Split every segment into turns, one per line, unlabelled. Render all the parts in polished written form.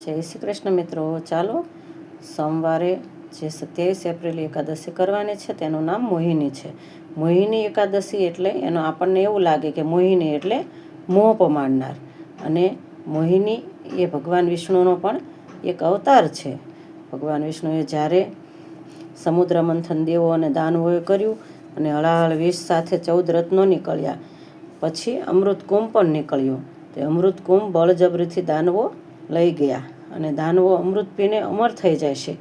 જય શ્રી કૃષ્ણ મિત્રો, ચાલો સોમવારે જે 27 એપ્રિલ એકાદશી કરવાની છે તેનું નામ મોહિની છે. મોહિની એકાદશી એટલે એનો આપણને એવું લાગે કે મોહિની એટલે મોહ પમાડનાર, અને મોહિની એ ભગવાન વિષ્ણુનો પણ એક અવતાર છે. ભગવાન વિષ્ણુએ જ્યારે સમુદ્ર મંથન દેવો અને દાનવોએ કર્યું અને હળાહળ વિષ સાથે 14 રત્નો નીકળ્યા, પછી અમૃત કુંભ પણ નીકળ્યો. તે અમૃત કુંભ બળજબરીથી દાનવો લઈ ગયા અને દાનવો અમૃત પીને અમર થઈ જાય છે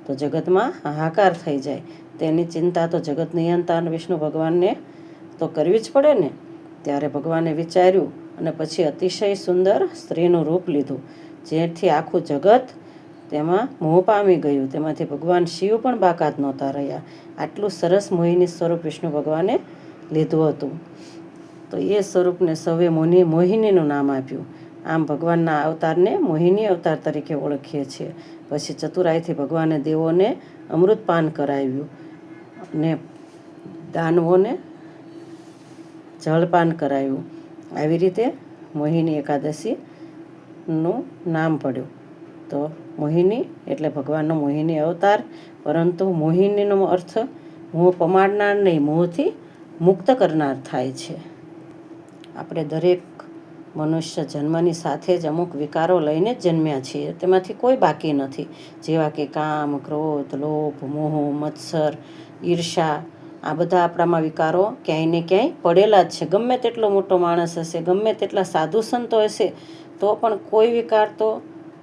તો જગતમાં હાહાકાર થઈ જાય. તેની ચિંતા તો જગત નિયંતા વિષ્ણુ ભગવાનને તો કરવી જ પડે ને. ત્યારે ભગવાને વિચાર્યું અને પછી અતિશય સુંદર સ્ત્રીનું રૂપ લીધું, જેથી આખું જગત તેમાં મોહ પામી ગયું. તેમાંથી ભગવાન શિવ પણ બાકાત નહોતા રહ્યા. આટલું સરસ મોહિની સ્વરૂપ વિષ્ણુ ભગવાને લીધું હતું. તો એ સ્વરૂપને સૌએ મોહિનીનું નામ આપ્યું. આમ ભગવાનના અવતારને મોહિની અવતાર તરીકે ઓળખીએ છીએ. પછી ચતુરાઈથી ભગવાને દેવોને અમૃતપાન કરાવ્યું અને દાનવોને જળપાન કરાવ્યું. આવી રીતે મોહિની એકાદશીનું નામ પડ્યું. તો મોહિની એટલે ભગવાનનો મોહિની અવતાર, પરંતુ મોહિનીનો અર્થ મોહ પમાડનાર નહીં, મોહથી મુક્ત કરનાર થાય છે. આપણે દરેક મનુષ્ય જન્મની સાથે જ અમુક વિકારો લઈને જ જન્મ્યા છીએ, તેમાંથી કોઈ બાકી નથી. જેવા કે કામ, ક્રોધ, લોભ, મોહ, મત્સર, ઈર્ષા, આ બધા આપણામાં વિકારો ક્યાંય ને ક્યાંય પડેલા જ છે. ગમે તેટલો મોટો માણસ હશે, ગમે તેટલા સાધુ સંતો હશે, તો પણ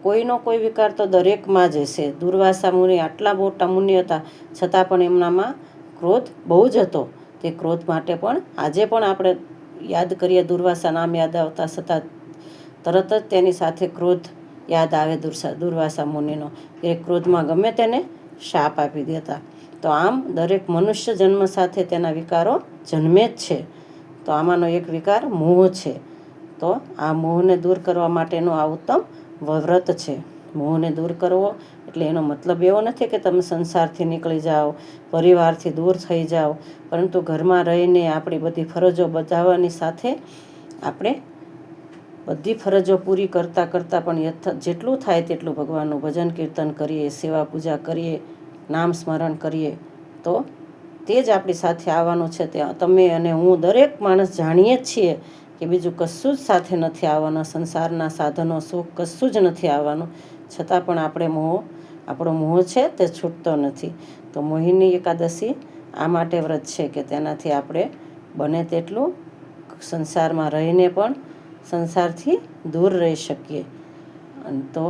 કોઈનો કોઈ વિકાર તો દરેકમાં જ હશે. દુર્વાસા મુનિ આટલા મોટા મુનિ હતા, છતાં પણ એમનામાં ક્રોધ બહુ જ હતો. તે ક્રોધ માટે પણ આજે પણ આપણે યાદ કરીએ, દુર્વાસા નામ યાદ આવતા છતાં તરત જ તેની સાથે ક્રોધ યાદ આવે દુર્વાસા મુનિનો. એ ક્રોધમાં ગમે તેને શાપ આપી દેતા. તો આમ દરેક મનુષ્ય જન્મ સાથે તેના વિકારો જન્મે જ છે. તો આમાંનો એક વિકાર મોહ છે. તો આ મોહને દૂર કરવા માટેનું આ ઉત્તમ વ્રત છે. મોહને દૂર કરવો એટલે એનો મતલબ એવો નથી કે તમે સંસારથી નીકળી જાઓ, પરિવારથી દૂર થઈ જાઓ, પરંતુ ઘરમાં રહીને આપણી બધી ફરજો બજાવવાની સાથે આપણે બધી ફરજો પૂરી કરતાં કરતાં પણ જેટલું થાય તેટલું ભગવાનનું ભજન કીર્તન કરીએ, સેવા પૂજા કરીએ, નામ સ્મરણ કરીએ, તો તે જ આપણી સાથે આવવાનું છે. તે તમે અને હું દરેક માણસ જાણીએ જ છીએ કે બીજું કશું જ સાથે નથી આવવાનું. સંસારના સાધનો સુખ કશું જ નથી આવવાનું, છતાં પણ આપણો મોહ છે તે છૂટતો નથી. તો મોહિની એકાદશી આ માટે વ્રત છે કે તેનાથી આપણે બને તેટલું સંસારમાં રહીને પણ સંસારથી દૂર રહી શકીએ. તો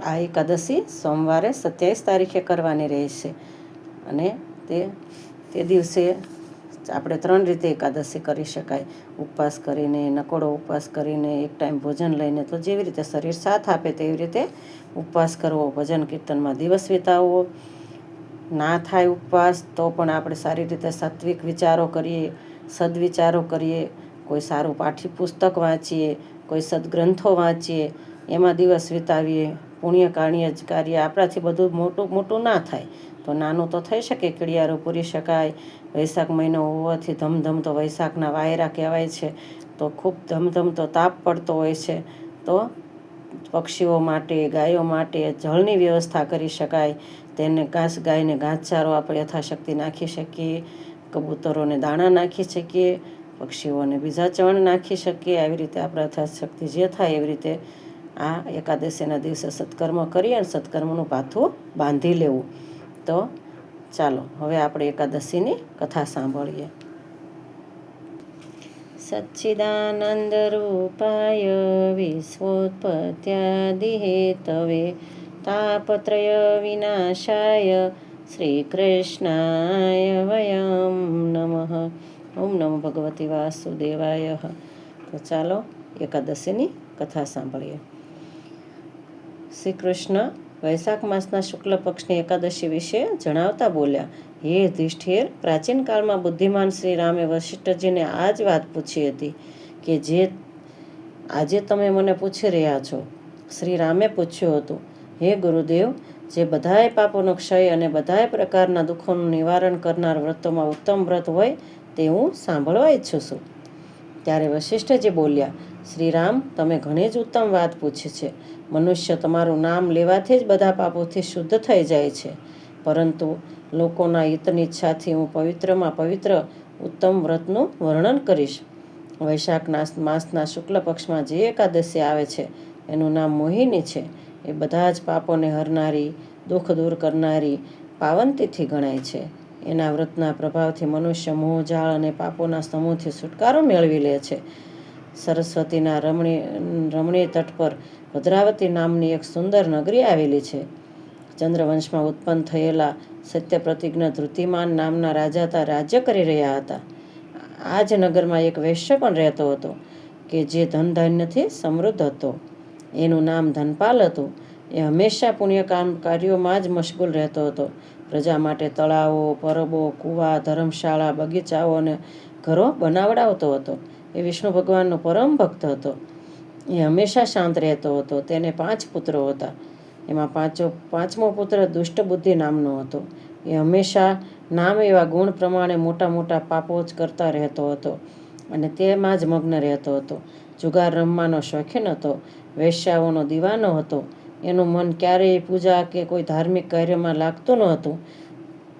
આ એકાદશી સોમવારે 27 તારીખે કરવાની રહેશે. અને તે દિવસે આપણે 3 રીતે એકાદશી કરી શકાય: ઉપવાસ કરીને, નકોડો ઉપવાસ કરીને, એક ટાઈમ ભોજન લઈને. તો જેવી રીતે શરીર સાથ આપે તેવી રીતે ઉપવાસ કરવો, ભજન કીર્તનમાં દિવસ વિતાવવો. ના થાય ઉપવાસ તો પણ આપણે સારી રીતે સાત્વિક વિચારો કરીએ, સદવિચારો કરીએ, કોઈ સારું પાઠ્યપુસ્તક વાંચીએ, કોઈ સદગ્રંથો વાંચીએ, એમાં દિવસ વિતાવીએ. પુણ્ય કાર્ય આપણાથી બધું મોટું ના થાય તો નાનું તો થઈ શકે. કીડિયારું પૂરી શકાય. વૈશાખ મહિનો હોવાથી ધમધમતો વૈશાખના વાયરા કહેવાય છે. તો ખૂબ ધમધમતો તાપ પડતો હોય છે, તો પક્ષીઓ માટે, ગાયો માટે જળની વ્યવસ્થા કરી શકાય. તેને ગાયને ઘાસચારો આપણે યથાશક્તિ નાખી શકીએ, કબૂતરોને દાણા નાખી શકીએ, પક્ષીઓને બીજા ચણ નાખી શકીએ. આવી રીતે આપણા યથાશક્તિ જે થાય એવી રીતે આ એકાદશીના દિવસે સત્કર્મ કરીએ અને સત્કર્મનું પાથું બાંધી લેવું. તો ચાલો હવે આપણે એકાદશીની કથા સાંભળીએ. સચ્ચિદાનંદ રૂપાય વિશ્વોત્પત્યાદિ હેતવે તાપત્રય વિનાશાય શ્રી કૃષ્ણાય વયમ નમઃ. ઓમ નમો ભગવતે વાસુદેવાય. તો ચાલો એકાદશીની કથા સાંભળીએ. શ્રી કૃષ્ણ વૈશાખ માસના શુક્લ પક્ષની એકાદશી વિશે જણાવતા બોલ્યા: હે યુધિષ્ઠિર, પ્રાચીન કાળમાં બુદ્ધિમાન શ્રી રામે વશિષ્ઠજીને આ જ વાત પૂછી હતી કે જે આજે તમે મને પૂછી રહ્યા છો. શ્રી રામે પૂછ્યું હતું: હે ગુરુદેવ, જે બધાય પાપોનો ક્ષય અને બધાય પ્રકારના દુઃખોનું નિવારણ કરનાર વ્રતોમાં ઉત્તમ વ્રત હોય તે હું સાંભળવા ઈચ્છું છું. ત્યારે વશિષ્ઠજી બોલ્યા: શ્રી રામ, તમે ઘણી જ ઉત્તમ વાત પૂછી છે. મનુષ્ય તમારું નામ લેવાથી જ બધા પાપોથી શુદ્ધ થઈ જાય છે, પરંતુ લોકોના હિતની ઈચ્છાથી હું પવિત્રમાં પવિત્ર ઉત્તમ વ્રતનું વર્ણન કરીશ. વૈશાખના માસના શુક્લ પક્ષમાં જે એકાદશી આવે છે એનું નામ મોહિની છે. એ બધા જ પાપોને હરનારી, દુઃખ દૂર કરનારી પાવન તિથિ ગણાય છે. એના વ્રતના પ્રભાવથી મનુષ્ય મોહ, જાળ અને પાપોના સમૂહથી છુટકારો મેળવી લે છે. સરસ્વતીના રમણીય તટ પર ભદ્રાવતી નામની એક સુંદર નગરી આવેલી છે. ચંદ્રવંશમાં ઉત્પન્ન થયેલા સત્ય પ્રતિજ્ઞ ધૃતિમાન નામના રાજા રાજ્ય કરી રહ્યા હતા. આ જ નગરમાં એક વૈશ્ય પણ રહેતો હતો કે જે ધન ધાન્યથી સમૃદ્ધ હતો. એનું નામ ધનપાલ હતું. એ હંમેશા કાર્યોમાં જ મશગુલ રહેતો હતો. પ્રજા માટે તળાવો, પરબો, કૂવા, ધર્મશાળા, બગીચાઓ અને ઘરો બનાવડાવતો હતો. એ વિષ્ણુ ભગવાનનો પરમ ભક્ત હતો. એ હંમેશા શાંત રહેતો હતો. તેને 5 પુત્રો હતા. એમાં પાંચમો પુત્ર દુષ્ટબુદ્ધિ નામનો હતો. એ હંમેશા નામ એવા ગુણ પ્રમાણે મોટા મોટા પાપો જ કરતા રહેતો હતો અને તેમાં જ મગ્ન રહેતો હતો. જુગાર રમવાનો શોખીન હતો. વેશ્યાઓનો દીવાનો હતો. એનું મન ક્યારેય પૂજા કે કોઈ ધાર્મિક કાર્યમાં લાગતું ન હતું.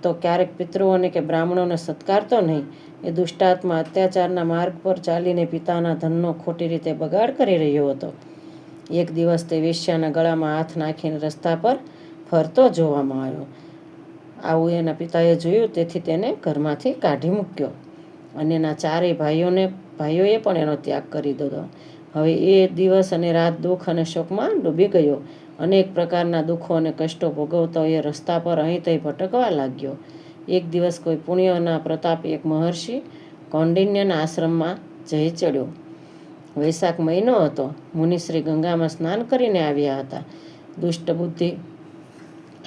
તો ક્યારેક પિતૃઓને કે બ્રાહ્મણોને સત્કારતો નહીં. એ દુષ્ટાત્મા અત્યાચારના માર્ગ પર ચાલીને પિતાના ધનનો ખોટી રીતે બગાડ કરી રહ્યો હતો. એક દિવસ તે વેશ્યાના ગળામાં હાથ નાખીને રસ્તા પર ફરતો જોવામાં આવ્યો. આવું એના પિતાએ જોયું, તેથી તેને ઘરમાંથી કાઢી મૂક્યો અને એના 4 ભાઈઓએ પણ એનો ત્યાગ કરી દીધો. હવે એ દિવસ અને રાત દુઃખ અને શોકમાં ડૂબી ગયો. અનેક પ્રકારના દુઃખો અને કષ્ટો ભોગવતો એ રસ્તા પર અહીં તહીં ભટકવા લાગ્યો. એક દિવસ કોઈ પુણ્યના પ્રતાપે એક મહર્ષિ કૌંડિન્યના આશ્રમમાં જઈ ચડ્યો. વૈશાખ મહિનો હતો. મુનિશ્રી ગંગામાં સ્નાન કરીને આવ્યા હતા. દુષ્ટ બુદ્ધિ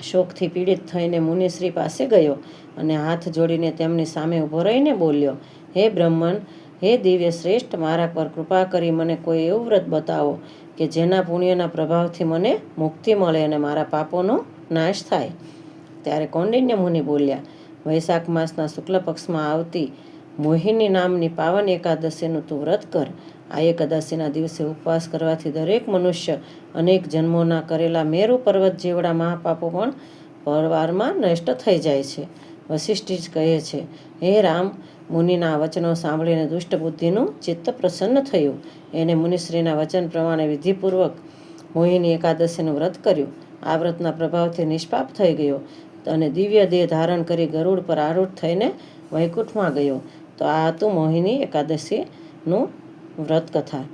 શોકથી પીડિત થઈને મુનિશ્રી પાસે ગયો અને હાથ જોડીને તેમની સામે ઊભો રહીને બોલ્યો, હે બ્રહ્મન, હે દિવ્ય શ્રેષ્ઠ, મારા પર કૃપા કરી મને કોઈ એવું વ્રત બતાવો કે જેના પુણ્યના પ્રભાવથી મને મુક્તિ મળે અને મારા પાપોનો નાશ થાય. ત્યારે કૌંડિન્ય મુનિ બોલ્યા, વૈશાખ માસના શુક્લ પક્ષમાં આવતી મોહિની નામની પાવન એકાદશીનું તું વ્રત કર. આ એકાદશીના દિવસે ઉપવાસ કરવાથી દરેક મનુષ્ય અનેક જન્મોના કરેલા મેરુ પર્વત જેવડા મહાપાપો પણ પરવારમાં નષ્ટ થઈ જાય છે. વશિષ્ઠ જ કહે છે, હે રામ, મુનિના વચનો સાંભળીને દુષ્ટ બુદ્ધિનું ચિત્ત પ્રસન્ન થયું. એને મુનિશ્રીના વચન પ્રમાણે વિધિપૂર્વક મોહિની એકાદશીનું વ્રત કર્યું. આ વ્રતના પ્રભાવથી નિષ્પાપ થઈ ગયો અને દિવ્ય દેહ ધારણ કરી ગરુડ પર આરૂઢ થઈને વૈકુંઠમાં ગયો. તો આ હતું મોહિની એકાદશીનું વ્રત કથા.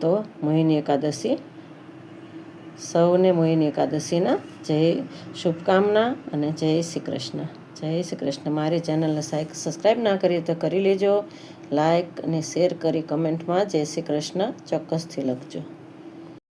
તો મોહિની એકાદશી, સૌને મોહિની એકાદશીના જય શુભકામના અને જય શ્રી કૃષ્ણ. જય શ્રી કૃષ્ણ. મારી ચેનલને સબસ્ક્રાઈબ ના કરી તો કરી લેજો. લાઈક અને શેર કરી કમેન્ટમાં જય શ્રી કૃષ્ણ ચોક્કસથી લખજો.